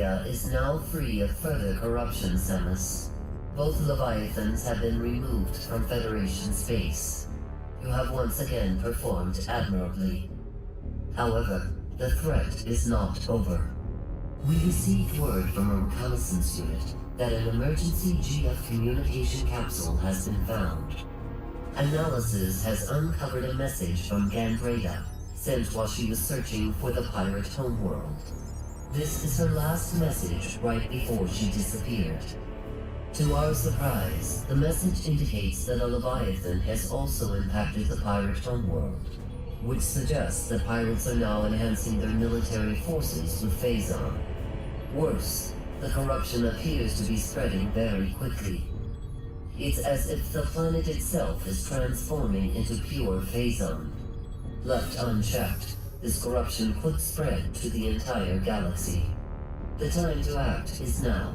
area is now free of further corruption, Samus. Both Leviathans have been removed from Federation space. You have once again performed admirably. However, the threat is not over. We received word from a reconnaissance unit that an emergency GF communication capsule has been found. Analysis has uncovered a message from Gandreda, sent while she was searching for the Pirate Homeworld. This is her last message right before she disappeared. To our surprise, the message indicates that a Leviathan has also impacted the Pirate Homeworld, which suggests that pirates are now enhancing their military forces with Phazon. Worse, the corruption appears to be spreading very quickly. It's as if the planet itself is transforming into pure Phazon. Left unchecked, this corruption could spread to the entire galaxy. The time to act is now.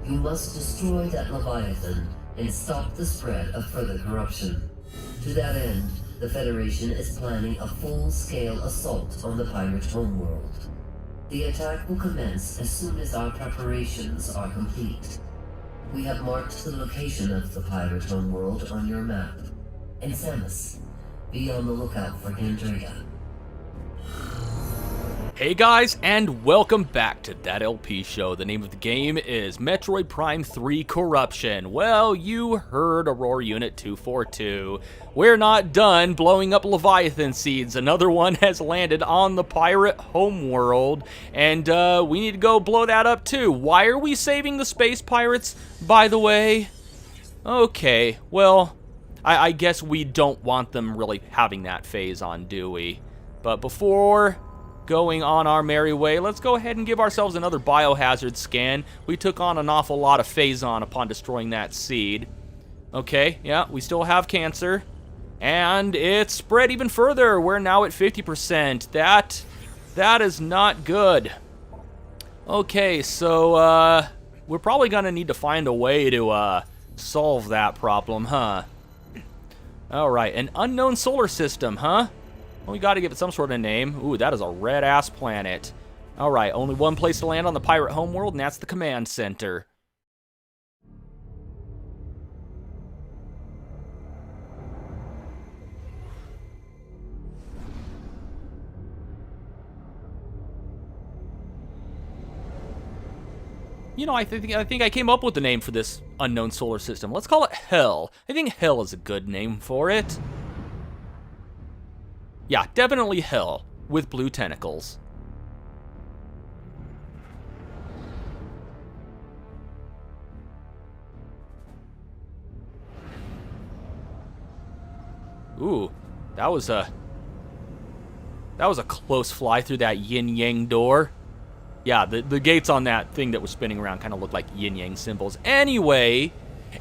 You must destroy that Leviathan and stop the spread of further corruption. To that end, the Federation is planning a full-scale assault on the Pirate Homeworld. The attack will commence as soon as our preparations are complete. We have marked the location of the Pirate Homeworld on your map. And Samus, be on the lookout for Gandreda. Hey guys, and welcome back to That LP Show. The name of the game is Metroid Prime 3 Corruption. Well, you heard Aurora Unit 242. We're not done blowing up Leviathan Seeds. Another one has landed on the Pirate Homeworld, and we need to go blow that up too. Why are we saving the space pirates, by the way? Okay, well, I guess we don't want them really having that Phazon, do we? But before going on our merry way, let's go ahead and give ourselves another biohazard scan. We took on an awful lot of Phazon upon destroying that seed. Okay, yeah, we still have cancer. And it's spread even further. We're now at 50%. That is not good. Okay, so we're probably gonna need to find a way to solve that problem, huh? Alright, an unknown solar system, huh? Well, we gotta give it some sort of name. Ooh, that is a red-ass planet. Alright, only one place to land on the Pirate Homeworld, and that's the command center. You know, I think I came up with the name for this unknown solar system. Let's call it Hell. I think Hell is a good name for it. Yeah, definitely Hell, with blue tentacles. Ooh, that was a close fly through that yin-yang door. Yeah, the gates on that thing that was spinning around kind of looked like yin-yang symbols. Anyway,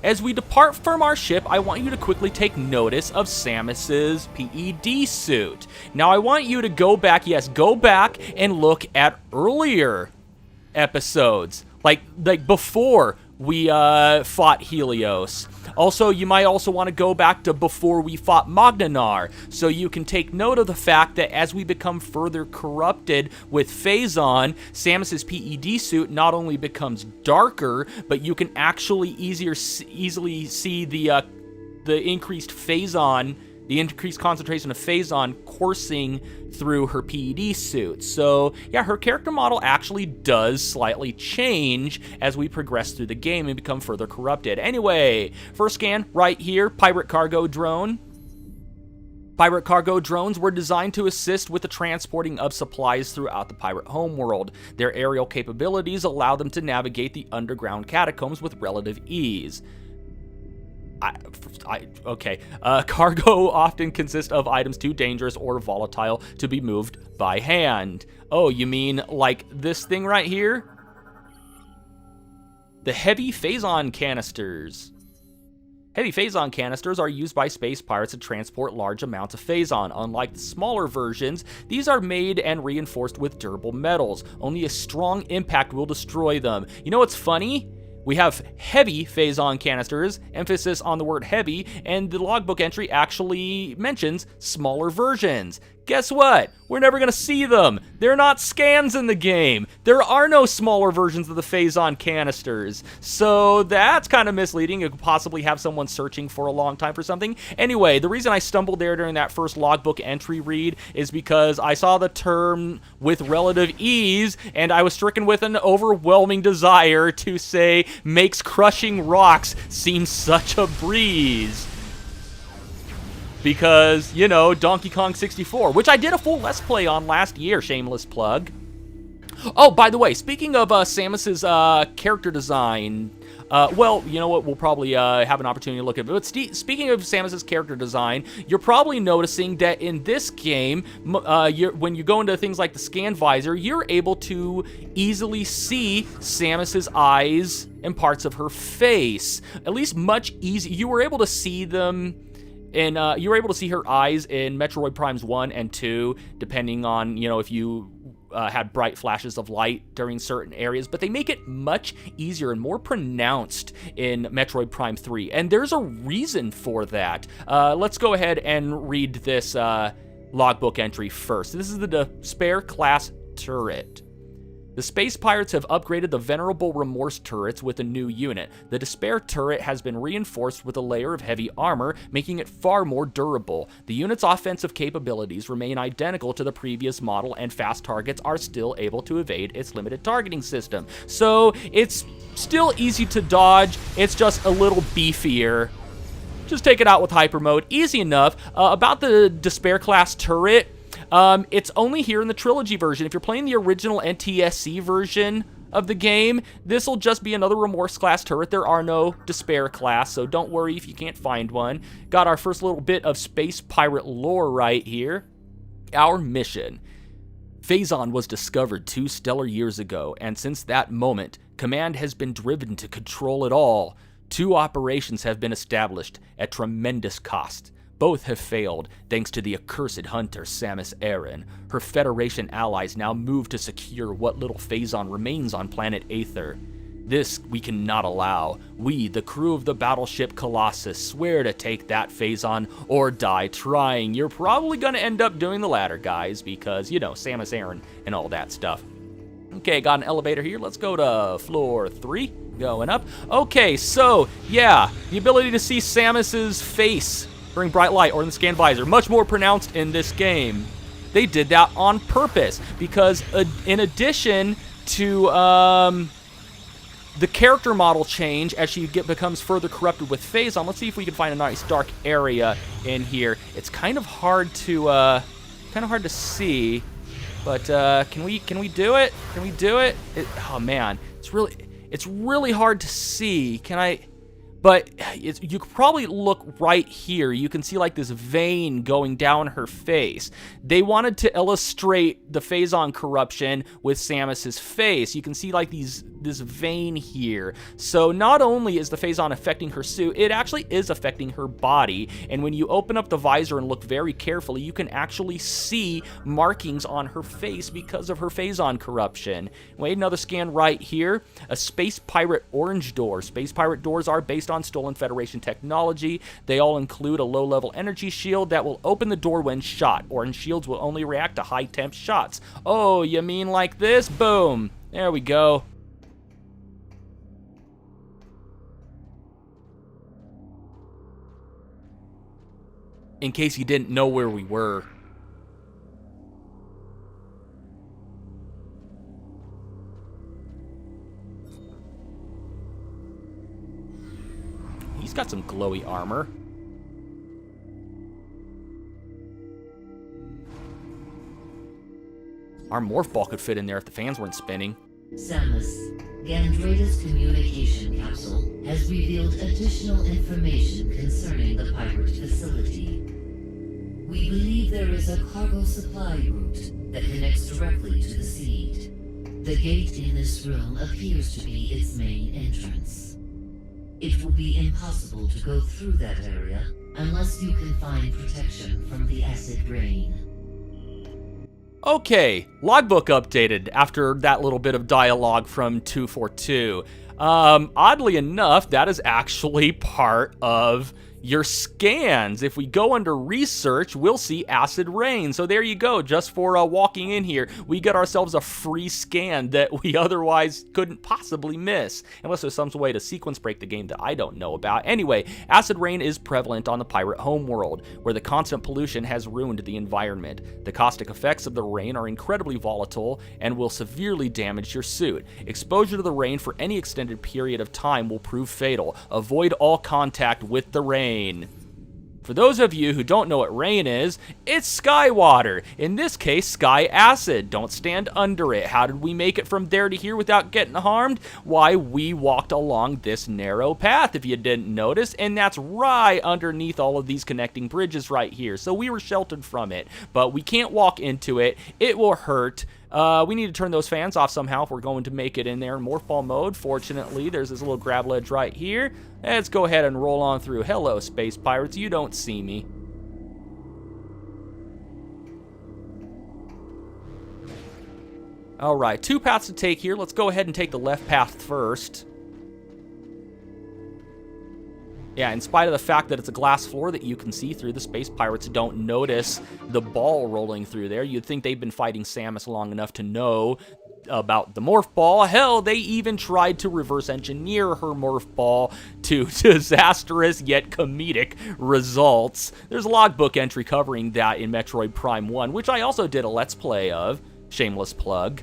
as we depart from our ship, I want you to quickly take notice of Samus's PED suit. Now, I want you to go back, yes, go back and look at earlier episodes, like before we fought Helios. Also, you might also want to go back to before we fought Magnanar, so you can take note of the fact that as we become further corrupted with Phazon, Samus's PED suit not only becomes darker, but you can actually easily see the increased Phazon, the increased concentration of Phazon coursing through her PED suit. So, yeah, her character model actually does slightly change as we progress through the game and become further corrupted. Anyway, first scan right here, pirate cargo drone. Pirate cargo drones were designed to assist with the transporting of supplies throughout the Pirate Homeworld. Their aerial capabilities allow them to navigate the underground catacombs with relative ease. Okay. Cargo often consists of items too dangerous or volatile to be moved by hand. Oh, you mean like this thing right here? The heavy Phazon canisters. Heavy Phazon canisters are used by space pirates to transport large amounts of Phazon. Unlike the smaller versions, these are made and reinforced with durable metals. Only a strong impact will destroy them. You know what's funny? We have heavy Phazon canisters, emphasis on the word heavy, and the logbook entry actually mentions smaller versions. Guess what? We're never going to see them. They're not scans in the game. There are no smaller versions of the Phazon canisters. So that's kind of misleading. You could possibly have someone searching for a long time for something. Anyway, the reason I stumbled there during that first logbook entry read is because I saw the term with relative ease, and I was stricken with an overwhelming desire to say, makes crushing rocks seem such a breeze. Because, you know, Donkey Kong 64, which I did a full Let's Play on last year, shameless plug. Oh, by the way, speaking of Samus's character design, well, you know what, we'll probably have an opportunity to look at it. But speaking of Samus's character design, you're probably noticing that in this game, when you go into things like the scan visor, you're able to easily see Samus's eyes and parts of her face. At least much easier. You were able to see them. And you were able to see her eyes in Metroid Primes 1 and 2, depending on, you know, if you had bright flashes of light during certain areas, but they make it much easier and more pronounced in Metroid Prime 3, and there's a reason for that. Let's go ahead and read this logbook entry first. This is the Despair class turret. The Space Pirates have upgraded the venerable Remorse turrets with a new unit. The Despair turret has been reinforced with a layer of heavy armor, making it far more durable. The unit's offensive capabilities remain identical to the previous model, and fast targets are still able to evade its limited targeting system. So it's still easy to dodge, it's just a little beefier. Just take it out with hyper mode, easy enough. About the Despair class turret, it's only here in the Trilogy version. If you're playing the original NTSC version of the game, this will just be another Remorse class turret. There are no Despair class, so don't worry if you can't find one. Got our first little bit of space pirate lore right here. Our mission. Phazon was discovered 2 stellar years ago, and since that moment, Command has been driven to control it all. 2 operations have been established at tremendous cost. Both have failed, thanks to the accursed hunter Samus Aran. Her Federation allies now move to secure what little Phazon remains on planet Aether. This we cannot allow. We, the crew of the battleship Colossus, swear to take that Phazon or die trying. You're probably gonna end up doing the latter, guys, because, you know, Samus Aran and all that stuff. Okay, got an elevator here. Let's go to floor 3. Going up. Okay, so, yeah, the ability to see Samus's face during bright light or in the scan visor, much more pronounced in this game. They did that on purpose because in addition to the character model change as she becomes further corrupted with Phazon, let's see if we can find a nice dark area in here. It's kind of hard to see, but can we do it? Can we do it? Oh man, it's really hard to see. Can I? But you could probably look right here. You can see like this vein going down her face. They wanted to illustrate the Phazon corruption with Samus's face. You can see like this vein here. So not only is the Phazon affecting her suit, it actually is affecting her body. And when you open up the visor and look very carefully, you can actually see markings on her face because of her Phazon corruption. Wait, another scan right here. A Space Pirate orange door. Space Pirate doors are based on stolen Federation technology. They all include a low-level energy shield that will open the door when shot. Orange shields will only react to high-temp shots. Oh, you mean like this? Boom. There we go. In case you didn't know where we were. He's got some glowy armor. Our morph ball could fit in there if the fans weren't spinning. Samus, Gandrada's communication capsule has revealed additional information concerning the pirate facility. We believe there is a cargo supply route that connects directly to the Seed. The gate in this room appears to be its main entrance. It will be impossible to go through that area unless you can find protection from the acid rain. Okay, logbook updated after that little bit of dialogue from 242. Oddly enough, that is actually part of your scans. If we go under research, we'll see acid rain. So there you go. Just for walking in here, we get ourselves a free scan that we otherwise couldn't possibly miss, unless there's some way to sequence break the game that I don't know about. Anyway, acid rain is prevalent on the Pirate Homeworld, where the constant pollution has ruined the environment. The caustic effects of the rain are incredibly volatile and will severely damage your suit. Exposure to the rain for any extended period of time will prove fatal. Avoid all contact with the rain. For those of you who don't know what rain is, it's sky water. In this case, sky acid. Don't stand under it. How did we make it from there to here without getting harmed? Why, we walked along this narrow path, if you didn't notice, and that's right underneath all of these connecting bridges right here. So we were sheltered from it, but we can't walk into it. It will hurt. We need to turn those fans off somehow if we're going to make it in there in morphball mode. Fortunately, there's this little grab ledge right here. Let's go ahead and roll on through. Hello, space pirates. You don't see me. All right, 2 paths to take here. Let's go ahead and take the left path first. Yeah, in spite of the fact that it's a glass floor that you can see through, the space pirates don't notice the ball rolling through there. You'd think they've been fighting Samus long enough to know about the morph ball. Hell, they even tried to reverse engineer her morph ball to disastrous yet comedic results. There's a logbook entry covering that in Metroid Prime 1, which I also did a Let's Play of. Shameless plug.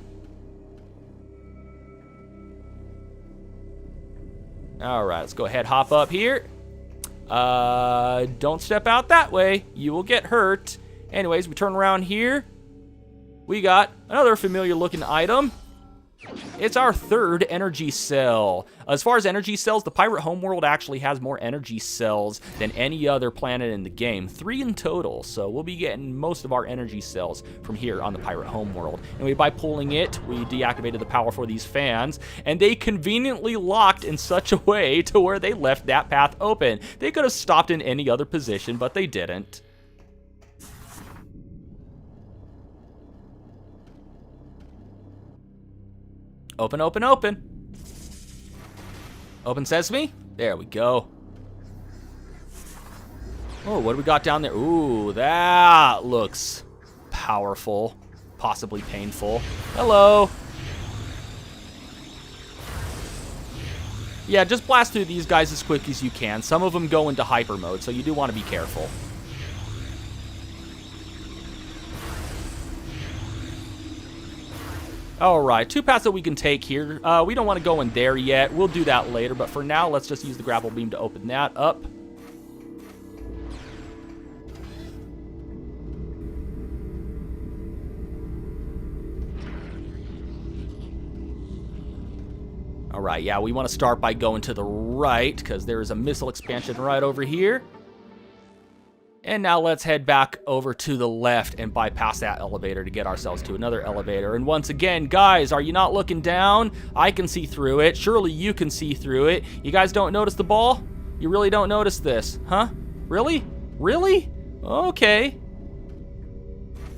All right, let's go ahead, hop up here. Don't step out that way. You will get hurt. Anyways, we turn around here. We got another familiar looking item. It's our 3rd energy cell. As far as energy cells, the Pirate Homeworld actually has more energy cells than any other planet in the game. 3 in total, so we'll be getting most of our energy cells from here on the Pirate Homeworld. And by pulling it, we deactivated the power for these fans, and they conveniently locked in such a way to where they left that path open. They could have stopped in any other position, but they didn't. Open, open, open. Open sesame. There we go. Oh, what do we got down there? Ooh, that looks powerful. Possibly painful. Hello. Yeah, just blast through these guys as quick as you can. Some of them go into hyper mode, so you do want to be careful. Alright, 2 paths that we can take here. We don't want to go in there yet. We'll do that later, but for now, let's just use the grapple beam to open that up. Alright, yeah, we want to start by going to the right, because there is a missile expansion right over here. And now let's head back over to the left and bypass that elevator to get ourselves to another elevator. And once again, guys, are you not looking down? I can see through it. Surely you can see through it. You guys don't notice the ball? You really don't notice this, huh? Really? Really? Okay.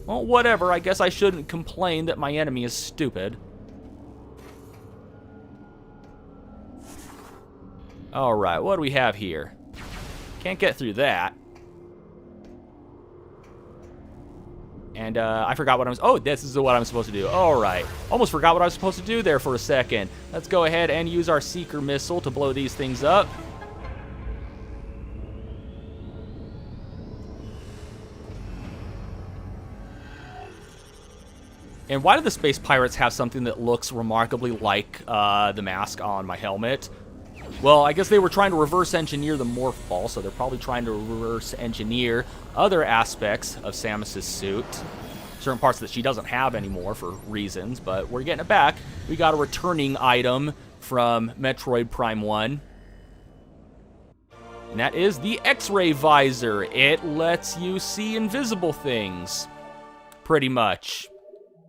Well, whatever. I guess I shouldn't complain that my enemy is stupid. All right, what do we have here? Can't get through that. And I forgot what I was... Oh, this is what I'm supposed to do. All right. Almost forgot what I was supposed to do there for a second. Let's go ahead and use our Seeker Missile to blow these things up. And why do the Space Pirates have something that looks remarkably like the mask on my helmet? Well, I guess they were trying to reverse engineer the morph ball, so they're probably trying to reverse engineer other aspects of Samus's suit. Certain parts that she doesn't have anymore for reasons, but we're getting it back. We got a returning item from Metroid Prime 1. And that is the X-ray visor. It lets you see invisible things, pretty much.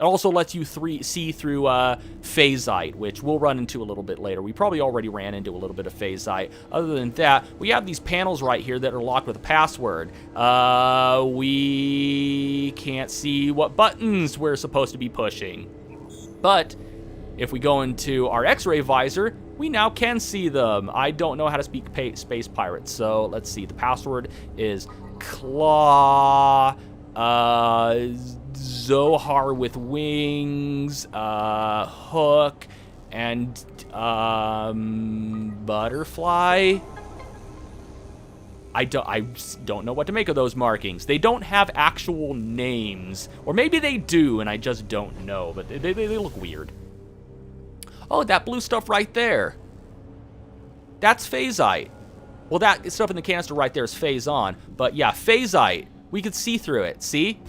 It also lets you see through phazite, which we'll run into a little bit later. We probably already ran into a little bit of phazite. Other than that, we have these panels right here that are locked with a password. We can't see what buttons we're supposed to be pushing. But if we go into our X-ray visor, we now can see them. I don't know how to speak Space Pirates, so let's see. The password is Claw, Zohar with wings, Hook, and Butterfly. I don't know what to make of those markings. They don't have actual names. Or maybe they do, and I just don't know. But they look weird. Oh, that blue stuff right there. That's Phazite. Well, that stuff in the canister right there is Phazon. But yeah, Phazite. We can see through it. See?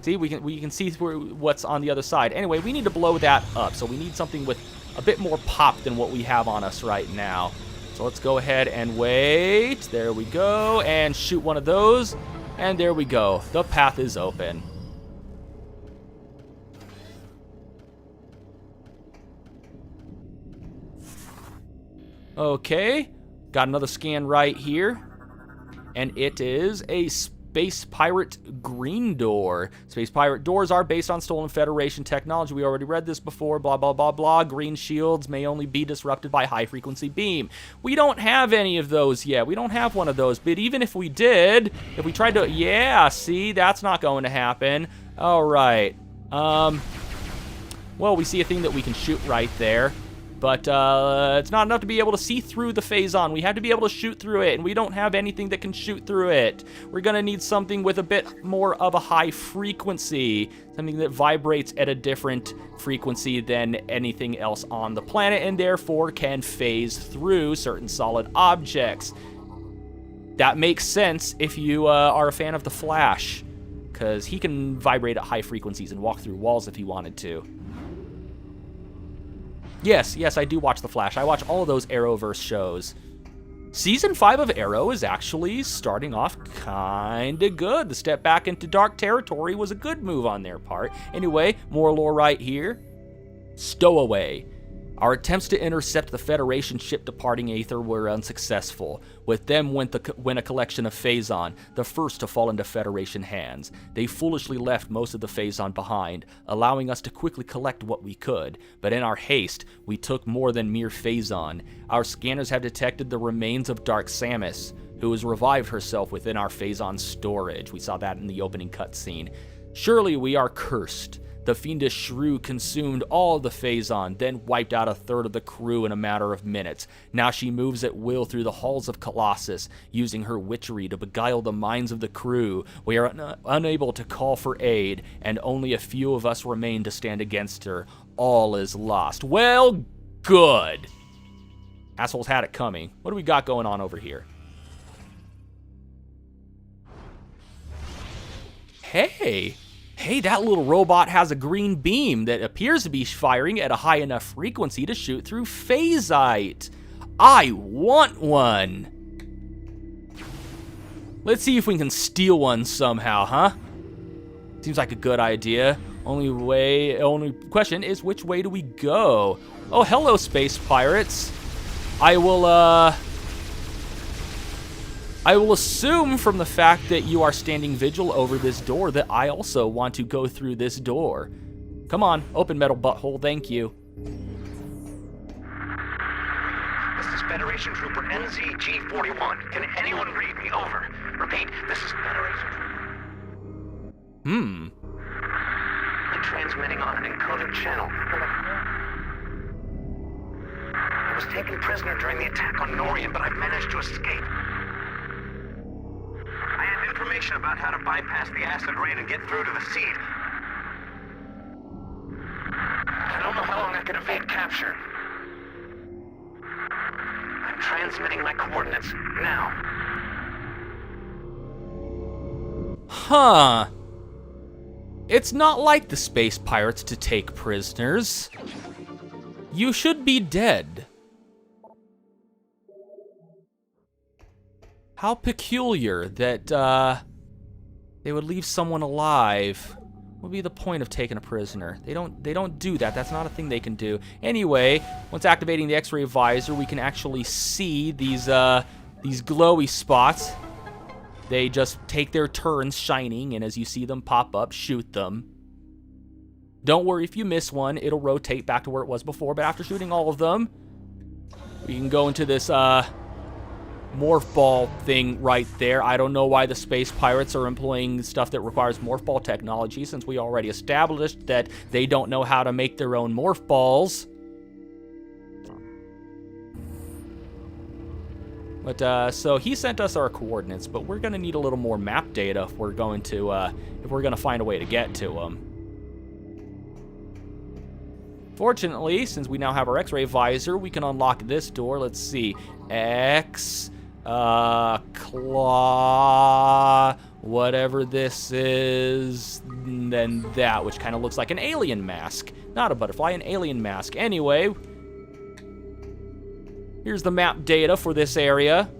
See, we can see through what's on the other side. Anyway, we need to blow that up. So we need something with a bit more pop than what we have on us right now. So let's go ahead and wait. There we go. And shoot one of those. And there we go. The path is open. Okay. Got another scan right here. And it is a Space Pirate green door. Space Pirate doors are based on stolen Federation technology. We already read this before. Blah, blah, blah, blah. Green shields may only be disrupted by high-frequency beam. We don't have any of those yet. We don't have one of those. But even if we did, if we tried to... Yeah, see? That's not going to happen. All right. Well, we see a thing that we can shoot right there. But it's not enough to be able to see through the Phazon. We have to be able to shoot through it, and we don't have anything that can shoot through it. We're going to need something with a bit more of a high frequency, something that vibrates at a different frequency than anything else on the planet, and therefore can phase through certain solid objects. That makes sense if you are a fan of the Flash, because he can vibrate at high frequencies and walk through walls if he wanted to. Yes, I do watch The Flash. I watch all of those Arrowverse shows. Season 5 of Arrow is actually starting off kinda good. The step back into dark territory was a good move on their part. Anyway, more lore right here. Stowaway. Our attempts to intercept the Federation ship departing Aether were unsuccessful. With them went a collection of Phazon, the first to fall into Federation hands. They foolishly left most of the Phazon behind, allowing us to quickly collect what we could. But in our haste, we took more than mere Phazon. Our scanners have detected the remains of Dark Samus, who has revived herself within our Phazon storage. We saw that in the opening cutscene. Surely we are cursed. The fiendish shrew consumed all the Phazon, then wiped out a third of the crew in a matter of minutes. Now she moves at will through the halls of Colossus, using her witchery to beguile the minds of the crew. We are unable to call for aid, and only a few of us remain to stand against her. All is lost. Well, good. Assholes had it coming. What do we got going on over here? Hey, that little robot has a green beam that appears to be firing at a high enough frequency to shoot through Phazite. I want one. Let's see if we can steal one somehow, huh? Seems like a good idea. Only question is, which way do we go? Oh, hello, space pirates. I will assume from the fact that you are standing vigil over this door that I also want to go through this door. Come on, open metal butthole, thank you. This is Federation Trooper NZG-41. Can anyone read me? Over. Repeat, this is Federation Trooper. I'm transmitting on an encoded channel. I was taken prisoner during the attack on Norian, but I've managed to escape. I have information about how to bypass the acid rain and get through to the seed. I don't know how long I can evade capture. I'm transmitting my coordinates now. Huh. It's not like the space pirates to take prisoners. You should be dead. How peculiar that they would leave someone alive. What would be the point of taking a prisoner? They don't do that. That's not a thing they can do. Anyway, once activating the X-ray visor, we can actually see these glowy spots. They just take their turns shining, and as you see them pop up, shoot them. Don't worry if you miss one, it'll rotate back to where it was before, but after shooting all of them, We can go into this morph ball thing right there. I don't know why the space pirates are employing stuff that requires morph ball technology, since we already established that they don't know how to make their own morph balls. But so he sent us our coordinates, but we're gonna need a little more map data if we're going to find a way to get to him. Fortunately, since we now have our X-ray visor, we can unlock this door. Let's see, X, claw, whatever this is, and then that, which kind of looks like an alien mask, not a butterfly, an alien mask. Anyway. Here's the map data for this area.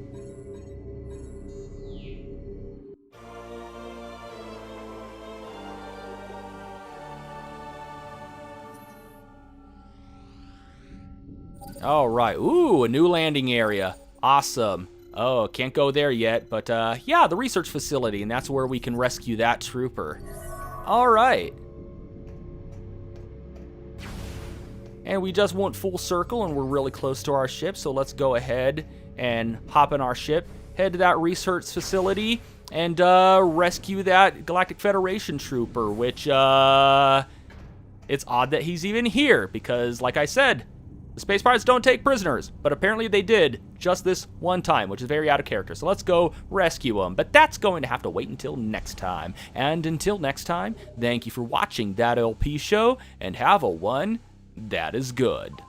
All right. Ooh, a new landing area. Awesome. Oh, can't go there yet, but yeah, the research facility, and that's where we can rescue that trooper. All right. And we just went full circle, and we're really close to our ship, so let's go ahead and hop in our ship, head to that research facility, and rescue that Galactic Federation trooper, which, it's odd that he's even here, because, like I said, the space pirates don't take prisoners, but apparently they did just this one time, which is very out of character, so let's go rescue him. But that's going to have to wait until next time. And until next time, thank you for watching That LP Show, and have a one that is good.